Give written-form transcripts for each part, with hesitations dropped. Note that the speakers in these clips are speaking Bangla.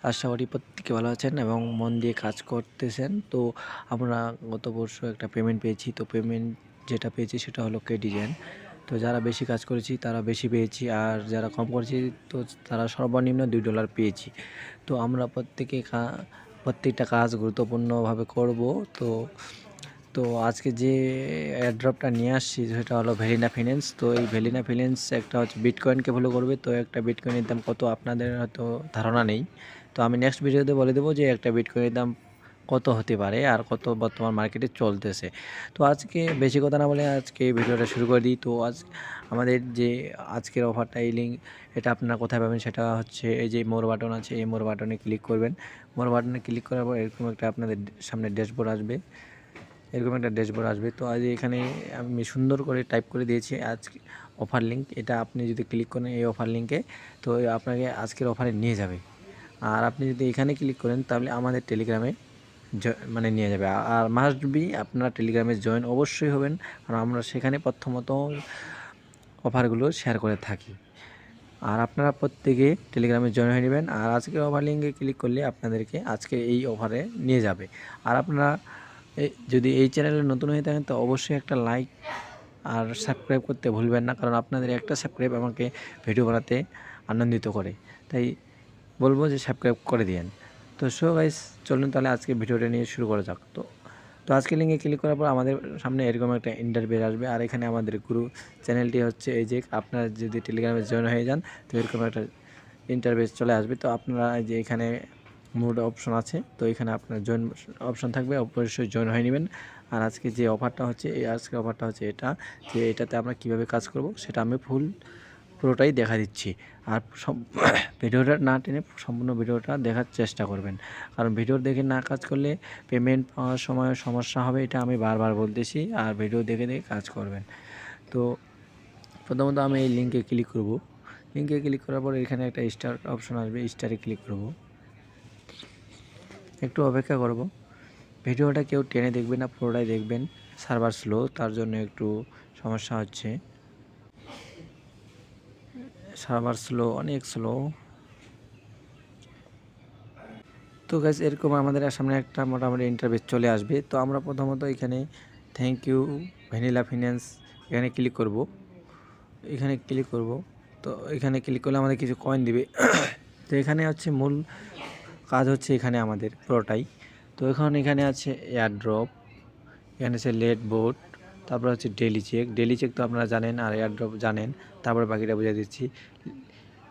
আশা করি প্রত্যেকে ভালো আছেন এবং মন দিয়ে কাজ করতেছেন। তো আমরা গত পরশু একটা পেমেন্ট পেয়েছি। তো পেমেন্ট যেটা পেয়েছি সেটা হলো কেডিজেন। তো যারা বেশি কাজ করেছি তারা বেশি পেয়েছি, আর যারা কম করেছি তো তারা সর্বনিম্ন $2 পেয়েছি। তো আমরা প্রত্যেকটা কাজ গুরুত্বপূর্ণভাবে করব। তো তো আজকে যে এয়ারড্রপটা নিয়ে আসছি সেটা হলো ভেলিনা ফিন্যান্স। তো এই ভেলিনা ফিন্যান্স একটা হচ্ছে বিটকয়েনকে ফলো করবে। তো একটা বিটকয়েনের দাম কত আপনাদের হয়তো ধারণা নেই। তো আমি নেক্সট ভিডিওতে বলে দেবো যে একটা বিটকয়েনের দাম কত হতে পারে আর কত বর্তমান মার্কেটে চলতেছে। তো আজকে বেশি কথা না বলে আজকে ভিডিওটা শুরু করে দিই। তো আমাদের যে আজকের অফারটা, এই লিঙ্ক এটা আপনারা কোথায় পাবেন সেটা হচ্ছে এই যে মোর বাটন আছে, এই মোর বাটনে ক্লিক করবেন। মোর বাটনে ক্লিক করার পর এরকম একটা আপনাদের সামনে ড্যাশবোর্ড আসবে। তো আজ এখানে আমি সুন্দর করে টাইপ করে দিয়েছি আজকে অফার লিঙ্ক। এটা আপনি যদি ক্লিক করেন এই অফার লিঙ্কে, তো আপনাকে আজকের অফারে নিয়ে যাবে। আর আপনি যদি এখানে ক্লিক করেন তাহলে আমাদের টেলিগ্রামে মানে নিয়ে যাবে। আর মাস্ট বি আপনারা টেলিগ্রামে জয়েন অবশ্যই হবেন, কারণ আমরা সেখানে প্রথমত অফারগুলো শেয়ার করে থাকি। আর আপনারা প্রত্যেকে টেলিগ্রামে জয়েন হয়ে নেবেন। আর আজকের অফার লিঙ্কে ক্লিক করলে আপনাদেরকে আজকে এই অফারে নিয়ে যাবে। আর আপনারা যদি এই চ্যানেলে নতুন হয়ে থাকেন তো অবশ্যই একটা লাইক আর সাবস্ক্রাইব করতে ভুলবেন না, কারণ আপনাদের একটা সাবস্ক্রাইব আমাকে ভিডিও বানাতে আনন্দিত করে। তাই বলবো যে সাবস্ক্রাইব করে দিন। তো গাইস, চলুন তাহলে আজকে ভিডিওটা নিয়ে শুরু করা যাক। তো আজকে লিঙ্কে ক্লিক করার পর আমাদের সামনে এরকম একটা ইন্টারভিউ আসবে। আর এখানে আমাদের গুরু চ্যানেলটি হচ্ছে এই যে, আপনারা যদি টেলিগ্রামে জয়েন হয়ে যান তো এরকম একটা ইন্টারভিউ চলে আসবে। তো আপনারা এই যে এখানে মোড অপশন আছে, তো এখানে আপনার জয়েন অপশন থাকবে, অবশ্যই জয়েন হয়ে নেবেন। আর আজকে যে অফারটা হচ্ছে আজকের অফারটা হচ্ছে এটা, যে এটাতে আমরা কিভাবে কাজ করব সেটা আমি পুরোটাই দেখা দিচ্ছি। আর ভিডিওটা না টেনে সম্পূর্ণ ভিডিওটা দেখার চেষ্টা করবেন, কারণ ভিডিও দেখে না কাজ করলে পেমেন্ট পাওয়ার সময় সমস্যা হবে, এটা আমি বারবার বলতেছি। আর ভিডিও দেখে দেখে কাজ করবেন। তো প্রথমত আমি এই লিঙ্কে ক্লিক করব। লিঙ্কে ক্লিক করার পর এখানে একটা স্টার অপশন আসবে, স্টারে ক্লিক করব। একটু অপেক্ষা করব। ভিডিওটা কেউ টেনে দেখবেন না, পুরোটাই দেখবেন। সার্ভার স্লো, তার জন্য একটু সমস্যা হচ্ছে। সার্ভার স্লো, অনেক স্লো। তো গাইস, এরকম আমাদের সামনে একটা মোটামুটি ইন্টারভিউ চলে আসবে। তো আমরা প্রথমত এখানে থ্যাংক ইউ ভ্যানিলা ফিন্যান্স এখানে ক্লিক করব। তো এখানে ক্লিক করলে আমাদের কিছু কয়েন দিবে। তো এখানে হচ্ছে মূল কাজ হচ্ছে এখানে আমাদের পুরোটাই। তো এখানে আছে এয়ারড্রপ, এখানে আছে লেট বোট, তারপর হচ্ছে ডেলি চেক তো আপনারা জানেন, আর এয়ারড্রপ জানেন। তারপরে বাকিটা বুঝিয়ে দিচ্ছি।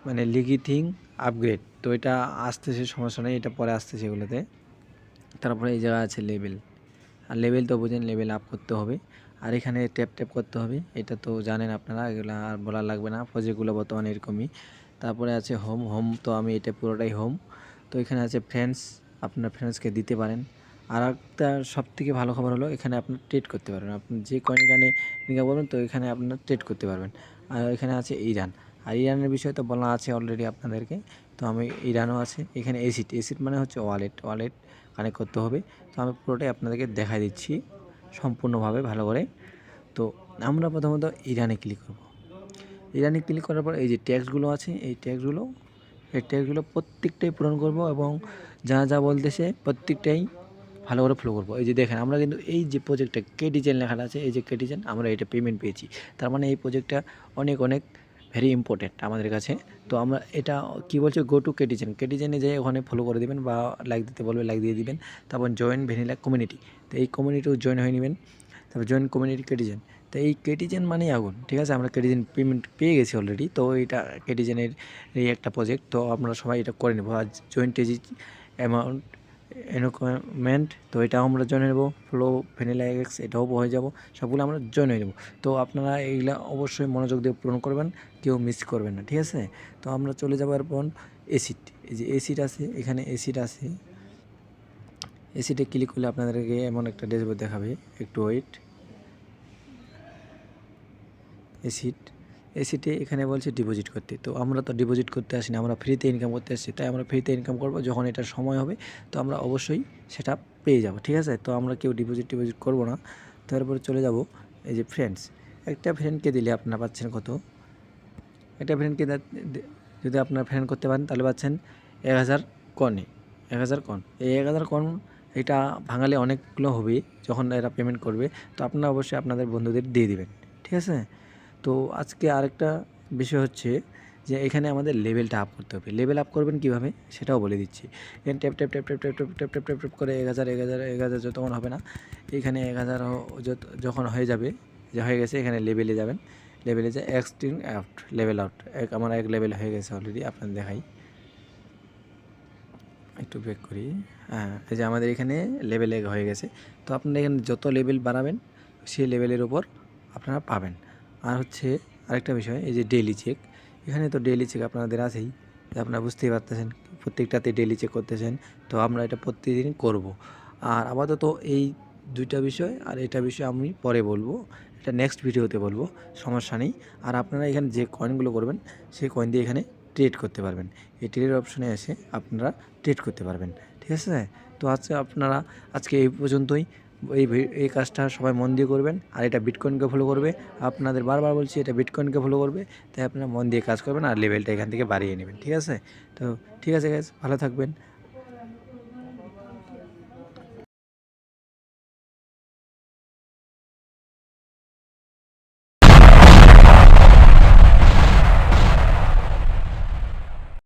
মানে লিগিথিং আপগ্রেড, তো এটা আসতেছে, সমস্যা নেই, এটা পরে আসতেছে এগুলোতে। তারপরে এই জায়গা আছে লেভেল, আর লেভেল তো বুঝেন, লেভেল আপ করতে হবে। আর এখানে ট্যাপ করতে হবে, এটা তো জানেন আপনারা, এগুলো আর বলা লাগবে না, প্রজেক্টগুলো বর্তমানে এরকমই। তারপরে আছে হোম, তো আমি এটা পুরোটাই হোম। তো এখানে আছে ফ্রেন্ডস, আপনার ফ্রেন্ডসকে দিতে পারেন। আর একটা সবথেকে ভালো খবর হলো এখানে আপনার ট্রেড করতে পারবেন, আপনি যে কয়েন এখানে ইনকাম করবেন তো এখানে আপনার ট্রেড করতে পারবেন। আর এখানে আছে ইরান, আর ইরানের বিষয়ে তো বলা আছে অলরেডি আপনাদেরকে। তো আমি ইরানও আছে। এখানে এসিড মানে হচ্ছে ওয়ালেট কানেক্ট করতে হবে। তো আমি পুরোটাই আপনাদেরকে দেখাই দিচ্ছি সম্পূর্ণভাবে ভালো করে। তো আমরা প্রথমত ইরানে ক্লিক করব। ইরানে ক্লিক করার পর এই যে ট্যাক্সগুলো আছে, এই ট্যাক্সগুলো প্রত্যেকটাই পূরণ করব, এবং যা বলতেছে প্রত্যেকটাই ভালো করে ফলো করবো। এই যে দেখেন, আমরা কিন্তু এই যে প্রজেক্টটা কেডিজেন লেখাটা আছে, এই যে কেডিজেন, আমরা এটা পেমেন্ট পেয়েছি। তার মানে এই প্রজেক্টটা অনেক ভেরি ইম্পর্টেন্ট আমাদের কাছে। তো আমরা এটা কি বলছে, গো টু কেডিজেনে যেয়ে ওখানে ফলো করে দেবেন, বা লাইক দিতে বলবে, লাইক দিয়ে দিবেন। তারপর জয়েন ভ্যানিলা কমিউনিটি, তো এই কমিউনিটিও জয়েন হয়ে নেবেন। তারপর জয়েন কমিউনিটি কেটিজেন, তো এই কেটিজেন মানেই আগুন, ঠিক আছে। আমরা কেটিজেন পেমেন্ট পেয়ে গেছি অলরেডি। তো এটা কেটিজেনের এই একটা প্রজেক্ট, তো আমরা সবাই এটা করে নেবো। আর জয়েন টেজি অ্যামাউন্ট এনকমেন্ট, তো এটাও আমরা জয়েন হয়ে নেবো। ফ্লো ভ্যানিলা এক্স, এটাও হয়ে যাব, সবগুলো আমরা জয়েন হয়ে নেবো। তো আপনারা এইগুলা অবশ্যই মনোযোগ দিয়ে পূরণ করবেন, কেউ মিস করবেন না, ঠিক আছে। তো আমরা চলে যাবো এরপর এসিড, এই যে এসিড আছে, এখানে এসিড আছে। এসিডে ক্লিক করলে আপনাদেরকে এমন একটা ড্যাশবোর্ড দেখাবে, একটু ওয়েট। এসিটে এখানে বলছে ডিপোজিট করতে, তো আমরা তো ডিপোজিট করতে আসি না, আমরা ফ্রিতে ইনকাম করতে আসছি। তাই আমরা ফ্রিতে ইনকাম করব, যখন এটার সময় হবে তো আমরা অবশ্যই সেটা পেয়ে যাব, ঠিক আছে। তো আমরা কেউ ডিপোজিট করব না। তারপরে চলে যাব এই যে ফ্রেন্ডস, একটা ফ্রেন্ডকে দিলে আপনারা পাচ্ছেন কত, একটা ফ্রেন্ডকে যদি আপনার ফ্রেন্ড করতে পারেন তাহলে পাচ্ছেন 1000 কনে 1000 কন। এই 1000 কন এটা ভাঙালে অনেকগুলো হবে যখন এরা পেমেন্ট করবে। তো আপনারা অবশ্যই আপনাদের বন্ধুদের দিয়ে দিবেন, ঠিক আছে? তো আজকে আরেকটা বিষয় হচ্ছে যে এখানে আমাদের লেভেলটা আপ করতে হবে। লেভেল আপ করবেন কীভাবে সেটাও বলে দিচ্ছি। এখানে tap tap tap tap tap tap tap tap tap tap করে 1000 যতক্ষণ হবে না, এখানে 1000 যখন হয়ে যাবে, যে হয়ে গেছে, এখানে লেভেলে যাবেন। লেভেলে যে এক্সট্রিম আউট, লেভেল আউট, আমার এক লেভেল হয়ে গেছে অলরেডি, আপনাদের দেখাই। একটু ব্যাক করি। হ্যাঁ, এই যে আমাদের এখানে লেভেল 1 হয়ে গেছে। তো আপনারা এখানে যত লেভেল বাড়াবেন সেই লেভেলের উপর আপনারা পাবেন। আর হচ্ছে আরেকটা বিষয়, এই যে ডেইলি চেক, এখানে তো ডেইলি চেক আপনাদের আছেই, আপনারা বুঝতেই পারতেছেন প্রত্যেকটাতে ডেইলি চেক করতেছেন। তো আমরা এটা প্রতিদিন করব। আর আপাতত এই 2টা বিষয় আর এটা বিষয় আমি পরে বলবো, এটা নেক্সট ভিডিওতে বলবো, সমস্যা নেই। আর আপনারা এখানে যে কয়েনগুলো করবেন সেই কয়েন দিয়ে এখানে ট্রেড করতে পারবেন। এই ট্রেডের অপশনে এসে আপনারা ট্রেড করতে পারবেন, ঠিক আছে? তো আজকে এই পর্যন্তই। এই কাজটা সবাই মন দিয়ে করবেন। আর এটা বিটকয়েনকে ফলো করবে। আপনাদের বারবার বলছি এটা বিটকয়েনকে ফলো করবে। তাই আপনারা মন দিয়ে কাজ করবেন আর লেভেলটা এখান থেকে বাড়িয়ে নেবেন, ঠিক আছে? তো ঠিক আছে গাইস, ভালো থাকবেন।